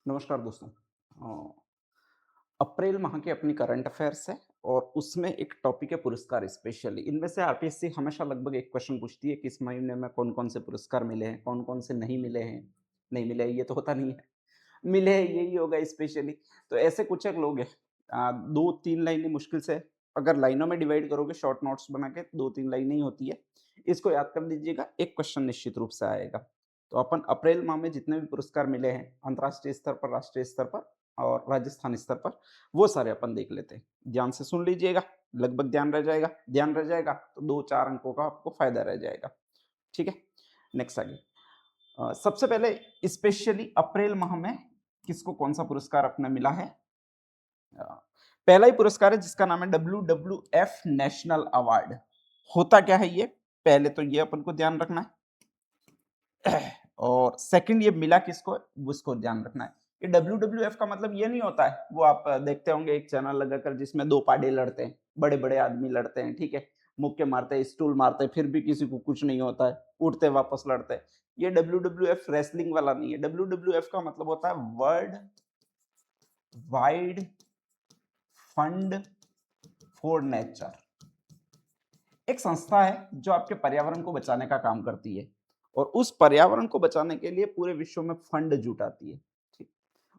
नमस्कार दोस्तों। अप्रैल माह की अपनी करंट अफेयर्स है और उसमें एक टॉपिक है पुरस्कार स्पेशली। इनमें से आरपीएससी हमेशा लगभग एक क्वेश्चन पूछती है कि इस महीने में कौन-कौन से पुरस्कार मिले हैं, कौन-कौन से नहीं मिले हैं। नहीं मिले हैं ये तो होता नहीं है, मिले हैं यही होगा स्पेशली। तो ऐसे कुछ एक लोग हैं 2-3 लाइनें मुश्किल से अगर लाइनों में डिवाइड करोगे शॉर्ट नोट्स बना के 2-3 लाइनें ही होती है। इसको याद कर लीजिएगा, एक क्वेश्चन निश्चित रूप से आएगा। तो अपन अप्रैल माह में जितने भी पुरस्कार मिले हैं अंतर्राष्ट्रीय स्तर पर, राष्ट्रीय स्तर पर और राजस्थान स्तर पर, वो सारे अपन देख लेते हैं। ध्यान से सुन लीजिएगा, लगभग ध्यान रह जाएगा तो 2-4 अंकों का आपको फ़ायदा रह जाएगा। ठीक है? नेक्स्ट आगे। सबसे पहले स्पेशली अप्रैल माह में किसको कौन-सा पुरस्कार अपना मिला है? अ, पहला ही पुरस्कार है जिसका नाम है डब्ल्यूडब्ल्यूएफ नेशनल अवार्ड। होता क्या है ये? पहले तो ये अपन को ध्यान रखना है। और सेकंड ये मिला किसको है, उसको ध्यान रखना है। ये डब्ल्यूडब्ल्यूएफ का मतलब ये नहीं होता है, वो आप देखते होंगे एक चैनल लगाकर जिसमें 2 पाडे लड़ते हैं, बड़े-बड़े आदमी लड़ते हैं, ठीक है? मुक्के मारते हैं, स्टूल मारते हैं, फिर भी किसी को कुछ नहीं होता है, उठते वापस लड़ते हैं। ये डब्ल्यूडब्ल्यूएफ रेसलिंग वाला नहीं है, डब्ल्यूडब्ल्यूएफ का मतलब होता है world wide fund for nature. एक संस्था है जो आपके पर्यावरण को बचाने का काम करती है और उस पर्यावरण को बचाने के लिए पूरे विश्व में फंड जुटाती है। ठीक।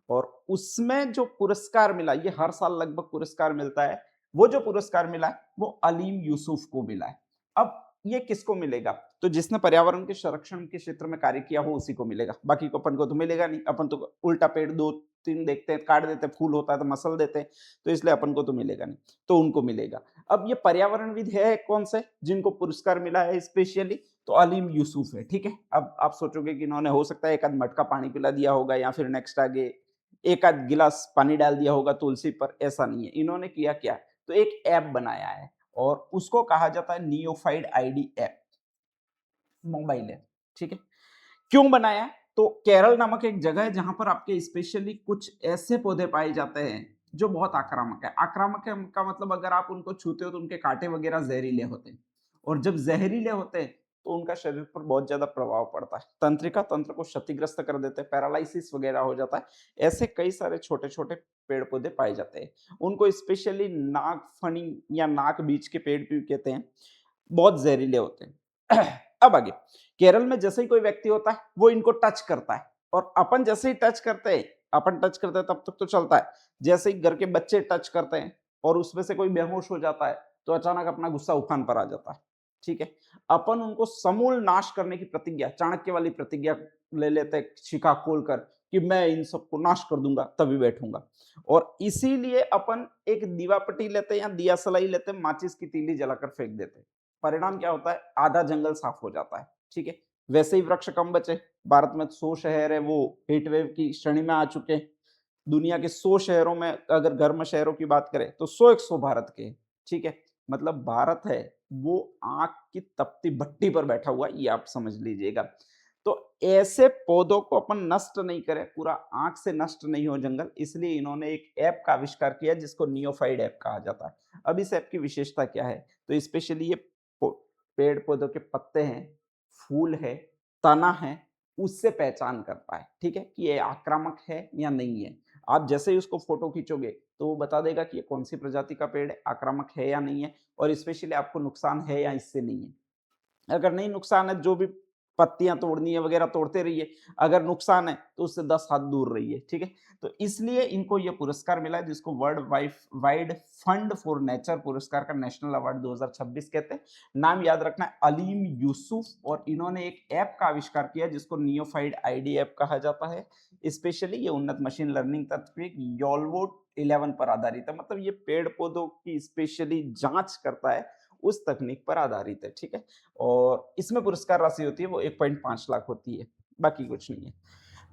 और उसमें जो पुरस्कार मिला, ये हर साल लगभग पुरस्कार मिलता है। वो जो पुरस्कार मिला है वो अलीम यूसुफ को मिला है। अब ये किसको मिलेगा? तो जिसने पर्यावरण के संरक्षण के क्षेत्र में कार्य किया हो उसी को मिलेगा, बाकी को अपन को तो मिलेगा नहीं। अपन तो उल्टा पेड़ 2-3 देखते हैं, काट देते हैं, फूल होता है तो मसल देते हैं, तो इसलिए अपन को तो मिलेगा नहीं, तो उनको मिलेगा। अब ये पर्यावरणविद है कौन से जिनको पुरस्कार मिला है स्पेशली? तो अलीम यूसुफ है। ठीक है? अब आप सोचोगे कि इन्होंने हो सकता है एक आध मटका पानी पिला दिया होगा या फिर नेक्स्ट आगे एक आध गिलास पानी डाल दिया होगा तुलसी पर, ऐसा नहीं है। इन्होंने किया क्या? तो एक ऐप बनाया है और उसको कहा जाता है नियोफाइड आईडी ऐप, मोबाइल ऐप। ठीक है? क्यों बनाया? तो केरल नामक एक जगह है जहां पर आपके स्पेशली कुछ ऐसे पौधे पाए जाते हैं जो बहुत आक्रामक है। आक्रामक है का मतलब अगर आप उनको छूते हो तो उनके कांटे वगैरह जहरीले होते हैं और जब जहरीले होते हैं तो उनका शरीर पर बहुत ज्यादा प्रभाव पड़ता है, तंत्रिका तंत्र को क्षतिग्रस्त कर देते हैं, पैरालिसिस वगैरह हो जाता है। ऐसे कई सारे छोटे छोटे पेड़ पौधे पाए जाते हैं। उनको स्पेशली नाग फनी या नाक बीज के पेड़ भी कहते हैं, बहुत जहरीले होते हैं। अब आगे, केरल में जैसे ही कोई व्यक्ति होता है वो इनको टच करता है और अपन जैसे ही टच करते हैं, अपन टच करते हैं तब तक तो चलता है। जैसे ही घर के बच्चे टच करते हैं और उसमें से कोई बेहोश हो जाता है तो अचानक अपना गुस्सा उफान पर आ जाता है। ठीक है? अपन उनको समूल नाश करने की प्रतिज्ञा, चाणक्य वाली प्रतिज्ञा ले लेते हैं शिखा खोलकर कि मैं इन सबको नाश कर दूंगा तभी बैठूंगा। और इसीलिए अपन एक दीवापट्टी लेते हैं या दिया सलाई लेते हैं, माचिस की तीली जलाकर फेंक देते हैं। परिणाम क्या होता है? आधा जंगल साफ हो जाता है। ठीक है? वैसे ही वृक्ष कम बचे। भारत में 100 शहर है वो हीट वेव की श्रेणी में आ चुके हैं। दुनिया के 100 शहरों में अगर गर्म शहरों की बात करें तो 100-100 भारत के हैं। ठीक है? मतलब भारत है वो आग की तपती भट्टी पर बैठा हुआ है, ये आप समझ लीजिएगा। तो ऐसे पौधों को अपन नष्ट नहीं करें, पूरा आग से नष्ट नहीं हो जंगल, इसलिए इन्होंने एक ऐप का आविष्कार किया जिसको नियोफाइड ऐप कहा जाता है। अब इस ऐप की विशेषता क्या है? तो स्पेशली ये पेड़ पौधों के पत्ते हैं, फूल है, तना है, उससे पहचान करता है। ठीक है? कि ये आक्रामक है या नहीं है। आप जैसे ही उसको फोटो खींचोगे तो वो बता देगा कि ये कौन सी प्रजाति का पेड़ है, आक्रामक है या नहीं है और स्पेशली आपको नुकसान है या इससे नहीं है। अगर नहीं नुकसान है, जो भी पत्तियाँ तोड़नी है वगैरह तोड़ते रहिए, अगर नुकसान है तो उससे 10 हाथ दूर रहिए, ठीक है? तो इसलिए इनको ये पुरस्कार मिला है जिसको world wide fund for nature पुरस्कार का नेशनल अवार्ड 2026 कहते हैं। नाम याद रखना है अलीम यूसुफ और इन्होंने एक ऐप का आविष्कार किया जिसको नियोफाइड आईडी ऐप कहा जाता है। स्पेशली ये उन्नत मशीन लर्निंग तत्व योलवोट 11 पर आधारित है, मतलब ये पेड़ पौधों की स्पेशली जांच करता है, उस तकनीक पर आधारित है। ठीक है? और इसमें पुरस्कार राशि होती है वो 1.5 लाख होती है, बाकी कुछ नहीं है।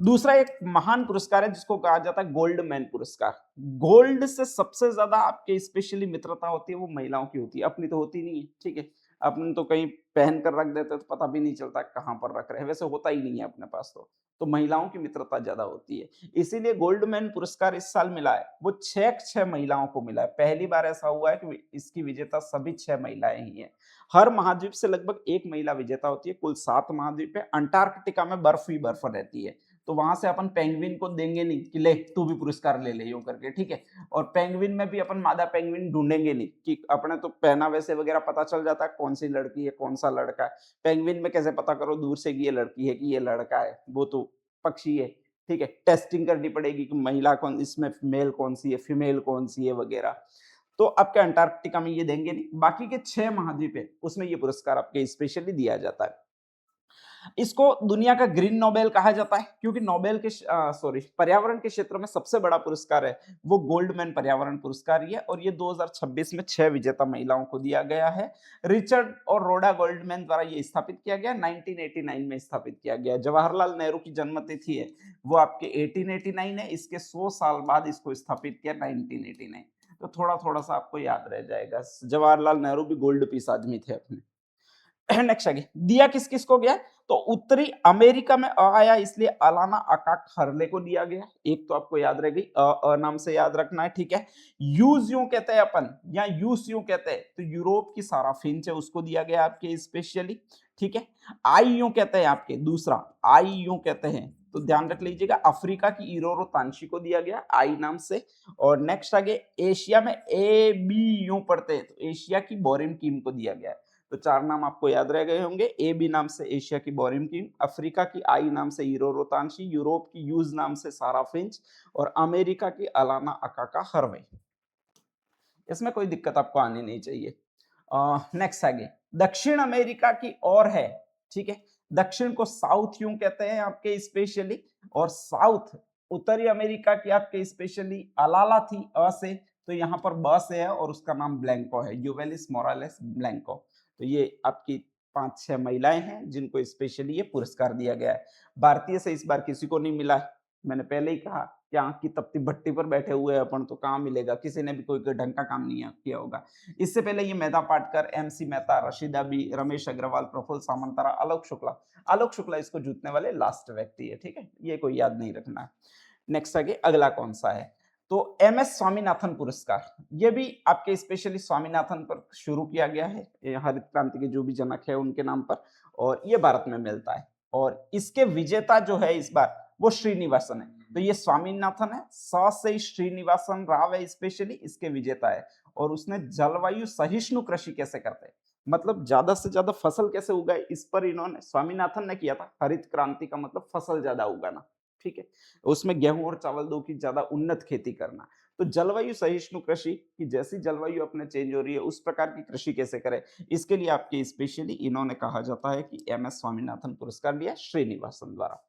दूसरा एक महान पुरस्कार है जिसको कहा जाता है गोल्ड मैन पुरस्कार। गोल्ड से सबसे ज्यादा आपके स्पेशली मित्रता होती है वो महिलाओं की होती है, अपनी तो होती नहीं है। ठीक है? अपन तो कहीं पहन कर रख देते तो पता भी नहीं चलता कहाँ पर रख रहे हैं, वैसे होता ही नहीं है अपने पास। तो महिलाओं की मित्रता ज्यादा होती है, इसीलिए गोल्ड मैन पुरस्कार इस साल मिला है वो 6 महिलाओं को मिला है। पहली बार ऐसा हुआ है कि इसकी विजेता सभी 6 महिलाएं ही हैं। हर महाद्वीप से लगभग एक महिला विजेता होती है, कुल 7 महाद्वीप है। अंटार्कटिका में बर्फ ही बर्फ रहती है, तो वहां से अपन पेंगुइन को देंगे नहीं कि ले तू भी पुरस्कार ले ले यूं करके, ठीक है। और पेंगुइन में भी अपन मादा पेंगुइन ढूंढेंगे नहीं कि अपने तो पहनावे से वगैरह पता चल जाता है कौन सी लड़की है कौन सा लड़का है। पेंगुइन में कैसे पता करो दूर से कि ये लड़की है कि ये लड़का है, वो तो पक्षी है, ठीक है। टेस्टिंग करनी पड़ेगी कि महिला कौन, इसमें मेल कौन सी है फीमेल कौन सी है वगैरह। तो आपके अंटार्कटिका में ये देंगे नहीं, बाकी के 6 महाद्वीप है उसमें ये पुरस्कार आपके स्पेशली दिया जाता है। इसको दुनिया का ग्रीन नोबेल कहा जाता है क्योंकि नोबेल के पर्यावरण के क्षेत्र में सबसे बड़ा पुरस्कार है वो गोल्डमैन पर्यावरण पुरस्कार ही है, और ये 2026 में 6 विजेता महिलाओं को दिया गया है। रिचर्ड और रोडा गोल्डमैन द्वारा ये स्थापित किया गया, 1989 में स्थापित किया गया। जवाहरलाल नेहरू की जन्म तिथि है वो आपके 1889 है, इसके 100 साल बाद इसको स्थापित किया 1989। तो थोड़ा थोड़ा सा आपको याद रह जाएगा, जवाहरलाल नेहरू भी गोल्ड पीस आदमी थे अपने। नेक्स्ट आगे दिया किस किस को गया, तो उत्तरी अमेरिका में आया इसलिए अलाना अकाक हरले को दिया गया। एक तो आपको याद रह गई नाम से याद रखना है, ठीक है। यूज यूं कहते हैं अपन या यूस यूं कहते हैं, तो यूरोप की सारा फिंच है उसको दिया गया आपके स्पेशली, ठीक है। आई यूं कहते हैं आपके, दूसरा आई यूं कहते हैं तो ध्यान रख लीजिएगा, अफ्रीका की इरोरो तांशी को दिया गया आई नाम से। और नेक्स्ट आगे एशिया में ए बी यूं पढ़ते हैं तो एशिया की बोरिम कीम को दिया गया है। तो 4 नाम आपको याद रह गए होंगे, ए बी नाम से एशिया की बोरिम कीम, अफ्रीका की आई नाम से इरोरो तांशी, यूरोप की यूज नाम से सारा फिंच, और अमेरिका की अलाना अकाका हरवे। इसमें कोई दिक्कत आपको आनी नहीं चाहिए। नेक्स्ट आगे दक्षिण अमेरिका की ओर है, ठीक है। दक्षिण को साउथ यूं कहते हैं आपके स्पेशली, और साउथ उत्तरी अमेरिका की आपके स्पेशली अलाला थी अ से, तो यहाँ पर ब से है और उसका नाम ब्लैंको है, यूवेलिस मोरालेस ब्लैंको। तो ये आपकी 5-6 महिलाएं हैं जिनको स्पेशली ये पुरस्कार दिया गया है। भारतीय से इस बार किसी को नहीं मिला है, मैंने पहले ही कहा कि आंख की तपती भट्टी पर बैठे हुए हैं अपन, तो कहाँ मिलेगा, किसी ने भी कोई ढंग का काम नहीं किया होगा। इससे पहले ये मेधा पाटकर, एमसी मेहता, रशीदा बी, रमेश अग्रवाल, प्रफुल्ल सामंतरा, आलोक शुक्ला इसको जीतने वाले लास्ट व्यक्ति है, ठीक है। ये कोई याद नहीं रखना है। नेक्स्ट आगे अगला कौन सा है, तो एम एस स्वामीनाथन पुरस्कार, ये भी आपके स्पेशली स्वामीनाथन पर शुरू किया गया है, हरित क्रांति के जो भी जनक है उनके नाम पर, और ये भारत में मिलता है। और इसके विजेता जो है इस बार वो श्रीनिवासन है, तो ये स्वामीनाथन है, से श्रीनिवासन राव है स्पेशली इसके विजेता है। और उसने जलवायु सहिष्णु कृषि कैसे करते हैं, मतलब ज्यादा से ज्यादा फसल कैसे उगाए, इस पर इन्होंने स्वामीनाथन ने किया था। हरित क्रांति का मतलब फसल ज्यादा उगाना, ठीक है। उसमें गेहूं और चावल दो की ज्यादा उन्नत खेती करना। तो जलवायु सहिष्णु कृषि की जैसी जलवायु अपने चेंज हो रही है उस प्रकार की कृषि कैसे करें, इसके लिए आपके स्पेशली इन्होंने कहा जाता है कि एम एस स्वामीनाथन पुरस्कार दिया श्रीनिवासन द्वारा।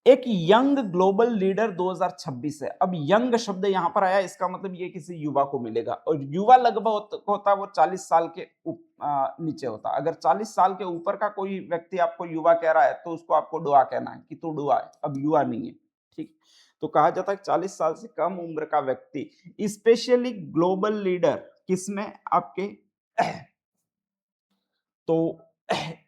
एक यंग ग्लोबल लीडर 2026 है। अब यंग शब्द यहां पर आया, इसका मतलब ये किसी युवा को मिलेगा, और युवा लगभग होता वो 40 साल के नीचे होता। अगर 40 साल के ऊपर का कोई व्यक्ति आपको युवा कह रहा है तो उसको आपको डुआ कहना है कि तू डुआ है, अब युवा नहीं है, ठीक। तो कहा जाता है 40 साल से कम उम्र का व्यक्ति स्पेशली ग्लोबल लीडर किसमें आपके तो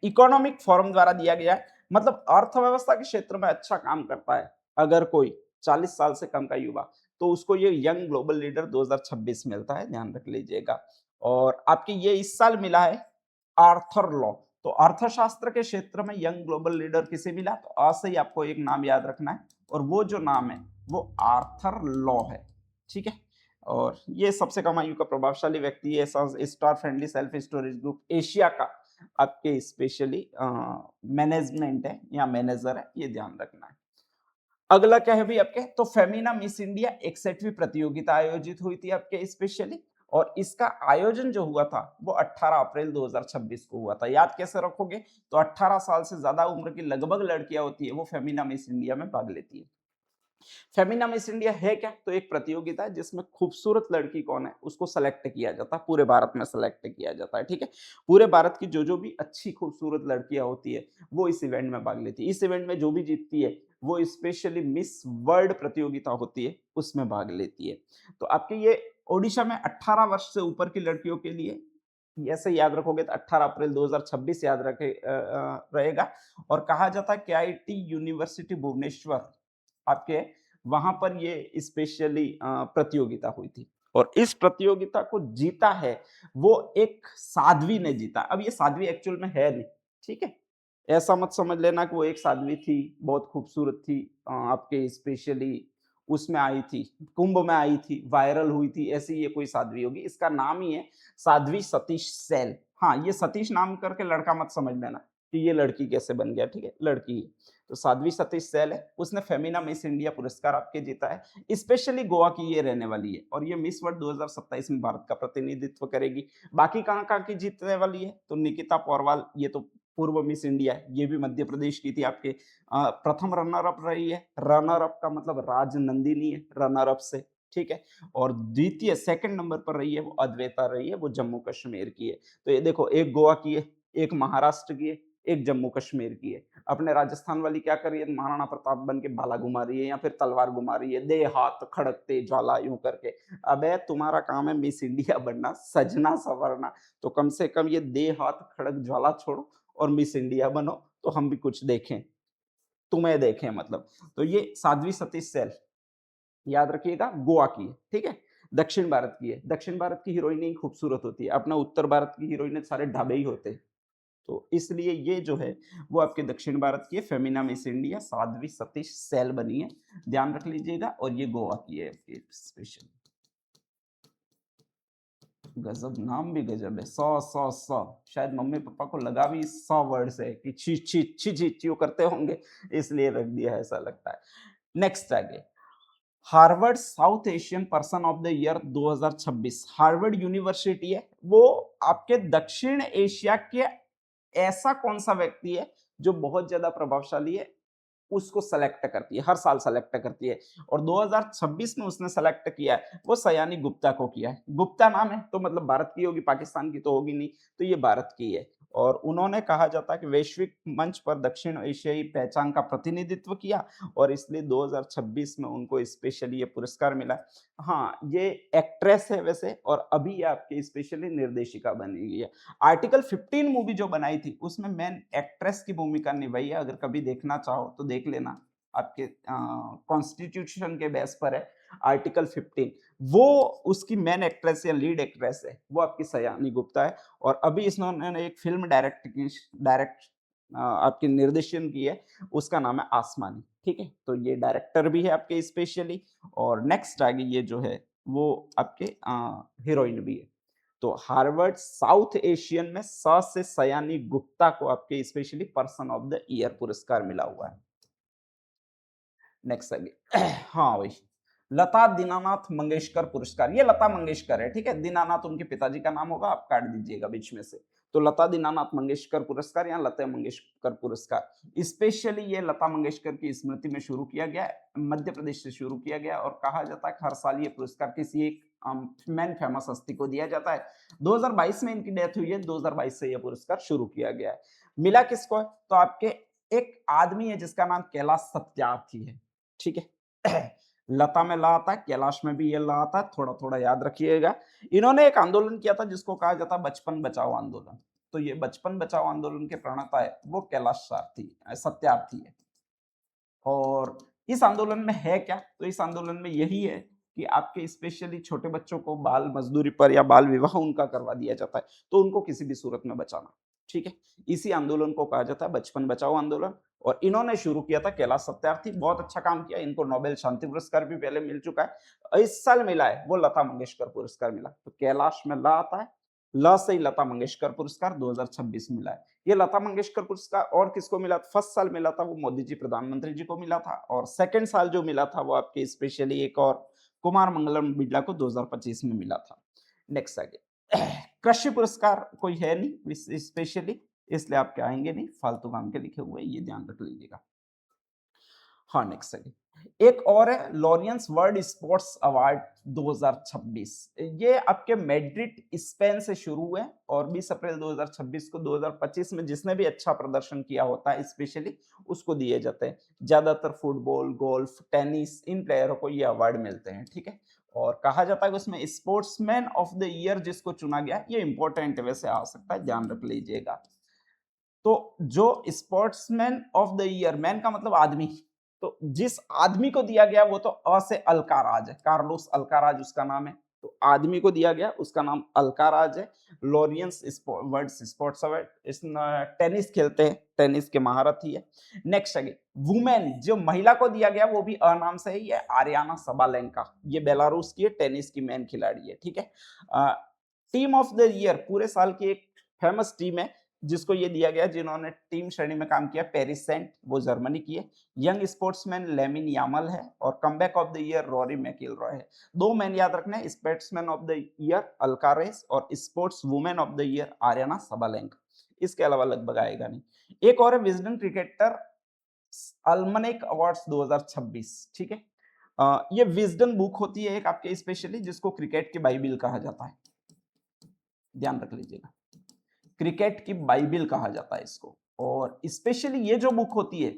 इकोनॉमिक फोरम द्वारा दिया गया है, मतलब अर्थव्यवस्था के क्षेत्र में अच्छा काम करता है अगर कोई 40 साल से कम का युवा, तो उसको ये यंग ग्लोबल लीडर 2026 मिलता है, ध्यान रख लीजिएगा। और आपके ये इस साल मिला है आर्थर लॉ, तो अर्थशास्त्र के क्षेत्र में यंग ग्लोबल लीडर किसे मिला, तो आ से ही आपको एक नाम याद रखना है, और वो जो नाम है वो आर्थर लॉ है, ठीक है। और ये सबसे कम आयु का प्रभावशाली व्यक्ति है, star friendly self storage group Asia का आपके स्पेशली मैनेजमेंट है या मैनेजर है, ये ध्यान रखना है। अगला क्या है भी आपके, तो फेमिना मिस इंडिया 61वीं प्रतियोगिता आयोजित हुई थी आपके स्पेशली, और इसका आयोजन जो हुआ था वो 18 अप्रैल 2026 को हुआ था। याद कैसे रखोगे, तो 18 साल से ज्यादा उम्र की लगभग लड़कियां होती है वो फेमिना मिस इंडिया में भाग लेती है। फेमिना मिस इंडिया है क्या, तो एक प्रतियोगिता है जिसमें खूबसूरत लड़की कौन है उसको सेलेक्ट किया जाता है, पूरे भारत में सेलेक्ट किया जाता है, ठीक है। पूरे भारत की जो भी अच्छी खूबसूरत लड़कियां होती है वो इस इवेंट में भाग लेती है। इस इवेंट में जो भी जीतती है वो स्पेशली मिस वर्ल्ड प्रतियोगिता होती है उसमें भाग लेती है। तो आपके ये ओडिशा में 18 वर्ष से ऊपर की लड़कियों के लिए ऐसे याद रखोगे तो 18 अप्रैल 2026 याद रखे रहेगा। और कहा जाता है के यूनिवर्सिटी भुवनेश्वर आपके वहां पर ये स्पेशली प्रतियोगिता हुई थी, और इस प्रतियोगिता को जीता है वो एक साध्वी ने जीता। अब ये साध्वी एक्चुअल में है नहीं, ठीक है, ऐसा मत समझ लेना कि वो एक साध्वी थी, बहुत खूबसूरत थी, आपके स्पेशली उसमें आई थी, कुंभ में आई थी, वायरल हुई थी, ऐसी ये कोई साध्वी होगी। इसका नाम ही है साध्वी सतीश सैल। हाँ, ये सतीश नाम करके लड़का मत समझ लेना कि ये लड़की कैसे बन गया, ठीक है? लड़की है। तो साध्वी सतीश सैल है, उसने फेमिना मिस इंडिया पुरस्कार आपके जीता है। स्पेशली गोवा की ये रहने वाली है और ये मिस वर्ल्ड 2027 में भारत का प्रतिनिधित्व करेगी। बाकी कहाँ-कहाँ की जीतने वाली है? तो निकिता पौरवाल, ये तो पूर्व मिस इंडिया है, ये भी मध्य प्रदेश की थी आपके। प्रथम रनर अप रही है, रनर अप का मतलब राजनंदिनी है, रनर अप से, ठीक है? और द्वितीय सेकंड नंबर पर रही है वो अद्वैता रही है, वो जम्मू कश्मीर की है। तो ये देखो, एक गोवा की है, एक महाराष्ट्र की है, एक जम्मू कश्मीर की है। अपने राजस्थान वाली क्या कर रही है? महाराणा प्रताप बन के भाला घुमा रही है या फिर तलवार घुमा रही है, दे हाथ खड़कते ज्वाला यूं करके। अबे तुम्हारा काम है मिस इंडिया बनना, सजना संवरना, तो कम से कम ये दे हाथ खड़क ज्वाला छोड़ो और मिस इंडिया बनो, तो हम भी कुछ देखें, तुम्हें देखें मतलब। तो ये साध्वी सतीश सैल, याद रखिएगा, गोवा की है, ठीक है? दक्षिण भारत की है। दक्षिण भारत की हीरोइन ही खूबसूरत होती है, अपना उत्तर भारत की हीरोइनें सारे ढाबे ही होते हैं। तो इसलिए ये जो है वो आपके दक्षिण भारत की है, फेमिना मिस इंडिया साध्वी सतीश सैल बनी है, ध्यान रख लीजिएगा। और ये गोवा की है आपकी स्पेशल। गजब, नाम भी गजब है, सौ शायद मम्मी पापा को लगा भी 100 वर्ड से कि छी छी छी छी च्यू करते होंगे, इसलिए रख दिया है, ऐसा लगता है। नेक्स्ट आगे, Harvard south Asian person of the year 2026, Harvard university है, वो आपके दक्षिण एशिया के ऐसा कौन सा व्यक्ति है जो बहुत ज्यादा प्रभावशाली है, उसको सेलेक्ट करती है, हर साल सेलेक्ट करती है। और 2026 में उसने सेलेक्ट किया है, वो सयानी गुप्ता को किया है। गुप्ता नाम है तो मतलब भारत की होगी, पाकिस्तान की तो होगी नहीं, तो ये भारत की है। और उन्होंने कहा जाता है कि वैश्विक मंच पर दक्षिण एशियाई पहचान का प्रतिनिधित्व किया और इसलिए 2026 में उनको स्पेशली ये पुरस्कार मिला। हाँ, ये एक्ट्रेस है वैसे, और अभी ये आपकी स्पेशली निर्देशिका बनी हुई है। आर्टिकल 15 मूवी जो बनाई थी उसमें मेन एक्ट्रेस की भूमिका निभाई है, अगर कभी देखना चाहो तो देख लेना, आपके कॉन्स्टिट्यूशन के बेस पर है आर्टिकल 15। वो उसकी मेन एक्ट्रेस या लीड एक्ट्रेस है, वो आपकी सयानी गुप्ता है। और अभी इन्होंने एक फिल्म डायरेक्ट आपकी निर्देशन की है, उसका नाम है आसमानी, ठीक है? तो ये डायरेक्टर भी है आपके स्पेशली। और नेक्स्ट आगे ये जो है वो आपके हीरोइन भी है। तो हार्वर्ड साउथ एशियन में से सयानी गुप्ता को आपके specially person of the year पुरस्कार मिला हुआ है। नेक्स्ट आगे हाँ भाई, लता दीनानाथ मंगेशकर पुरस्कार, ये लता मंगेशकर है, ठीक है? दीनानाथ उनके पिताजी का नाम होगा, आप काट दीजिएगा बीच में से। तो लता दीनानाथ मंगेशकर पुरस्कार या लता मंगेशकर पुरस्कार, स्पेशली ये लता मंगेशकर की स्मृति में शुरू किया गया, मध्य प्रदेश से शुरू किया गया। और कहा जाता है कि हर साल ये पुरस्कार किसी एक मैन फेमस हस्ती को दिया जाता है। 2022 में इनकी डेथ हुई है, 2022 से यह पुरस्कार शुरू किया गया है। मिला किसको है? तो आपके एक आदमी है जिसका नाम कैलाश सत्यार्थी है, ठीक है? लता में ला आता है, कैलाश में भी ये ला आता है, थोड़ा थोड़ा याद रखिएगा। इन्होंने एक आंदोलन किया था जिसको कहा जाता है बचपन बचाओ आंदोलन। तो ये बचपन बचाओ आंदोलन के प्रणेता है वो कैलाश सत्यार्थी है। और इस आंदोलन में है क्या? तो इस आंदोलन में यही है कि आपके स्पेशली छोटे बच्चों को बाल मजदूरी पर या बाल विवाह उनका करवा दिया जाता है, तो उनको किसी भी सूरत में बचाना, ठीक है? इसी आंदोलन को कहा जाता है बचपन बचाओ आंदोलन। और इन्होंने शुरू किया था, कैलाश सत्यार्थी, बहुत अच्छा काम किया, इनको नोबेल शांति पुरस्कार भी पहले मिल चुका है। इस साल मिला है वो लता मंगेशकर पुरस्कार मिला। तो कैलाश में ला आता है, ल से ही लता मंगेशकर पुरस्कार 2026 मिला है। ये लता मंगेशकर पुरस्कार और किसको मिला? फर्स्ट साल मिला था वो मोदी जी प्रधानमंत्री जी को मिला था, और सेकंड साल जो मिला था वो आपके स्पेशली एक और कुमार मंगलम बिड़ला को 2025 में मिला था। नेक्स्ट आगे कृषि पुरस्कार कोई है नहीं स्पेशली, इसलिए आपके आएंगे नहीं, फालतू काम के लिखे हुए, ये ध्यान रख लीजिएगा। हाँ, नेक्स्ट आगे एक और है लॉरियंस वर्ल्ड स्पोर्ट्स अवार्ड 2026। ये आपके मैड्रिड स्पेन से शुरू हुए और 20 अप्रैल 2026 को 2025 में जिसने भी अच्छा प्रदर्शन किया होता है स्पेशली उसको दिए जाते हैं। ज्यादातर फुटबॉल, गोल्फ, टेनिस, इन प्लेयरों को ये अवार्ड मिलते हैं, ठीक है? और कहा जाता है कि उसमें स्पोर्ट्समैन ऑफ द ईयर जिसको चुना गया, ये इंपॉर्टेंट वैसे आ सकता है, ध्यान रख लीजिएगा। तो जो sportsman of the year, man का मतलब आदमी, तो जिस आदमी को दिया गया वो तो अ से अल्काराज है, कार्लोस अल्काराज उसका नाम है। तो आदमी को दिया गया, उसका नाम अल्काराज है। लॉरियंस वर्ल्ड स्पोर्ट्स अवार्ड, इस टेनिस खेलते हैं, टेनिस के महारथी है। नेक्स्ट आगे वुमेन, जो महिला को दिया गया वो भी अ नाम से ही है, आर्याना सबालेंका। ये बेलारूस की है, टेनिस की मेन खिलाड़ी है, ठीक है। टीम ऑफ द ईयर, पूरे साल की एक फेमस टीम है जिसको ये दिया गया, जिन्होंने टीम श्रेणी में काम किया, पेरिस सेंट, वो जर्मनी की है। यंग स्पोर्ट्समैन लेमिन यामल है, और comeback of the year Rory McIlroy है। दो मैन याद रखने, sportsman of the year Alcaraz और sports women of the year Aryna Sabalenka. इसके अलावा लगभग आएगा नहीं। एक और है विजडन क्रिकेटर अल्मनेक अवार्ड्स 2026, ठीक है। ये विजडन बुक होती है एक आपके स्पेशली, जिसको क्रिकेट की बाइबिल कहा जाता है, ध्यान रख लीजिएगा। क्रिकेट की बाइबिल कहा जाता है इसको। और स्पेशली ये जो बुक होती है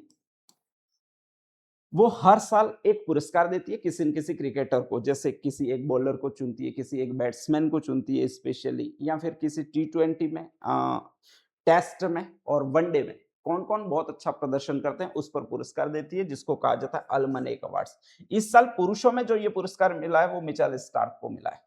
वो हर साल एक पुरस्कार देती है किसी न किसी क्रिकेटर को, जैसे किसी एक बॉलर को चुनती है, किसी एक बैट्समैन को चुनती है स्पेशली, या फिर किसी T20 में, टेस्ट में और वनडे में कौन कौन बहुत अच्छा प्रदर्शन करते हैं उस पर पुरस्कार देती है, जिसको कहा जाता है अल्मनेक अवार्ड्स। इस साल पुरुषों में जो ये पुरस्कार मिला है वो मिचेल स्टार्क को मिला है।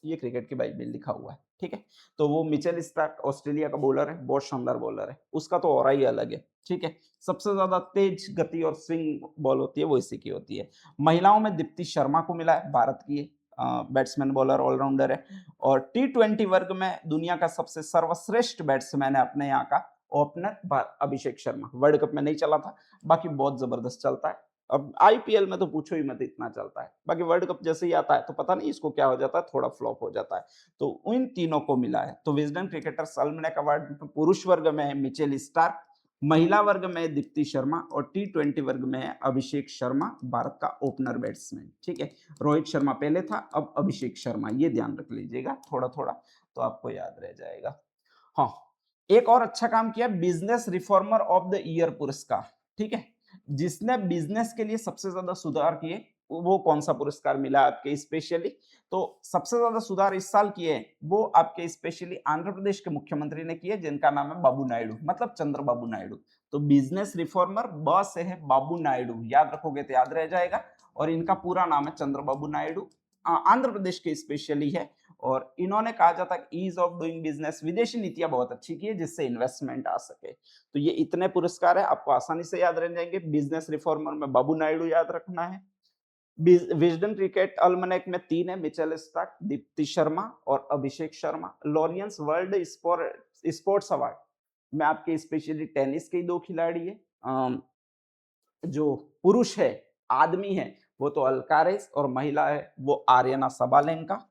ये क्रिकेट की बाइबिल लिखा हुआ है, ठीक है। तो वो मिचेल स्टार्क ऑस्ट्रेलिया का बॉलर है, बहुत शानदार बॉलर है, उसका तो और ही अलग है, ठीक है। सबसे ज्यादा तेज गति और स्विंग बॉल होती है वो इसी की होती है। महिलाओं में दीप्ति शर्मा को मिला है, भारत की बैट्समैन बॉलर ऑलराउंडर है। और T20 वर्ग में दुनिया का सबसे सर्वश्रेष्ठ बैट्समैन है अपने यहाँ का opener Abhishek Sharma. World cup में नहीं चला था, बाकी बहुत जबरदस्त चलता है। अब IPL में तो पूछो ही मत, इतना चलता है। बाकी वर्ल्ड कप जैसे ही आता है तो पता नहीं इसको क्या हो जाता है, थोड़ा फ्लॉप हो जाता है। तो इन तीनों को मिला है। तो विजडन क्रिकेटर अल्मनेक अवार्ड पुरुष वर्ग में है मिचेल स्टार्क, महिला वर्ग में दीप्ति शर्मा, और T20 वर्ग में है अभिषेक शर्मा, भारत का ओपनर बैट्समैन, ठीक है। रोहित शर्मा पहले था, अब अभिषेक शर्मा, ये ध्यान रख लीजिएगा थोड़ा थोड़ा, तो आपको याद रह जाएगा। हाँ, एक और अच्छा काम किया, business reformer of the year पुरस्कार, ठीक है। जिसने बिजनेस के लिए सबसे ज्यादा सुधार किए वो कौन सा पुरस्कार मिला आपके स्पेशली, तो सबसे ज्यादा सुधार इस साल किए वो आपके स्पेशली आंध्र प्रदेश के मुख्यमंत्री ने किए, जिनका नाम है बाबू नायडू, मतलब चंद्रबाबू नायडू। तो बिजनेस रिफॉर्मर ब से है बाबू नायडू, याद रखोगे तो याद रह जाएगा। और इनका पूरा नाम है चंद्रबाबू नायडू, आंध्र प्रदेश के स्पेशली है। और इन्होंने कहा जाता है ईज ऑफ डूइंग बिजनेस, विदेशी नीतियां बहुत अच्छी की है जिससे इन्वेस्टमेंट आ सके। तो ये इतने पुरस्कार है, आपको आसानी से याद रह जाएंगे। बिजनेस रिफॉर्मर में बाबू नायडू याद रखना है। विजडन क्रिकेट अल्मनेक में 3 है, मिचेल स्टार्क, दीप्ति शर्मा और Abhishek Sharma. Laureus world sports award में आपके स्पेशली टेनिस के 2 खिलाड़ी है। जो पुरुष है, आदमी है, वो तो अल्कारेस, और महिला है वो आर्याना सबालेंका।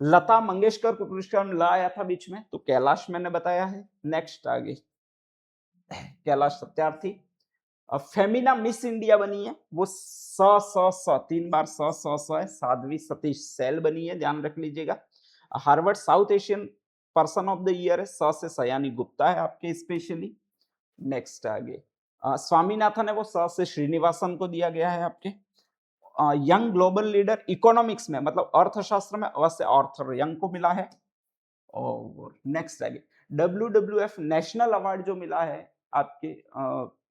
लता मंगेशकर को पुरस्कार लाया था बीच में, तो कैलाश मैंने बताया है। नेक्स्ट आगे कैलाश सत्यार्थी। फेमिना मिस इंडिया बनी है वो स 3 बार स है, साध्वी सतीश सैल बनी है, ध्यान रख लीजिएगा। Harvard south Asian person of the year है, स से सयानी गुप्ता है आपके स्पेशली। नेक्स्ट आगे स्वामीनाथन है, वो स से श्रीनिवासन को दिया गया है आपके। यंग ग्लोबल लीडर इकोनॉमिक्स में, मतलब अर्थशास्त्र में, अवश्य आर्थर यंग को मिला है। और नेक्स्ट आगे WWF नेशनल अवार्ड जो मिला है आपके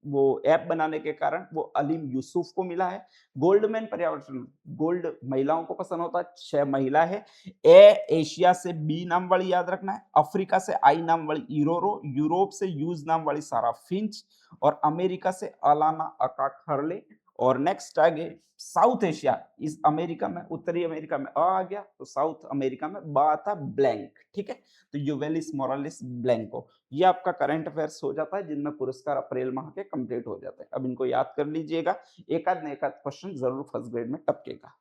वो ऐप बनाने के कारण, वो अलीम यूसुफ को मिला है। गोल्डमैन पर्यावरण गोल्ड महिलाओं को पसंद होता है, 6 महिला है। एशिया से B नाम वाली याद रखना है, अफ्रीका से I नाम वाली इरोरो, यूरोप से यूज नाम वाली सारा फिंच, और अमेरिका से अलाना अकाक हर्ले। और नेक्स्ट आगे साउथ एशिया, इस अमेरिका में, उत्तरी अमेरिका में आ गया, तो साउथ अमेरिका में बा आता ब्लैंक, ठीक है। तो युवेलिस मोरालिस ब्लैंको, ये आपका करंट अफेयर्स हो जाता है, जिनमें पुरस्कार अप्रैल माह के कंप्लीट हो जाते हैं। अब इनको याद कर लीजिएगा, एक आध क्वेश्चन जरूर फर्स्ट ग्रेड में टपकेगा।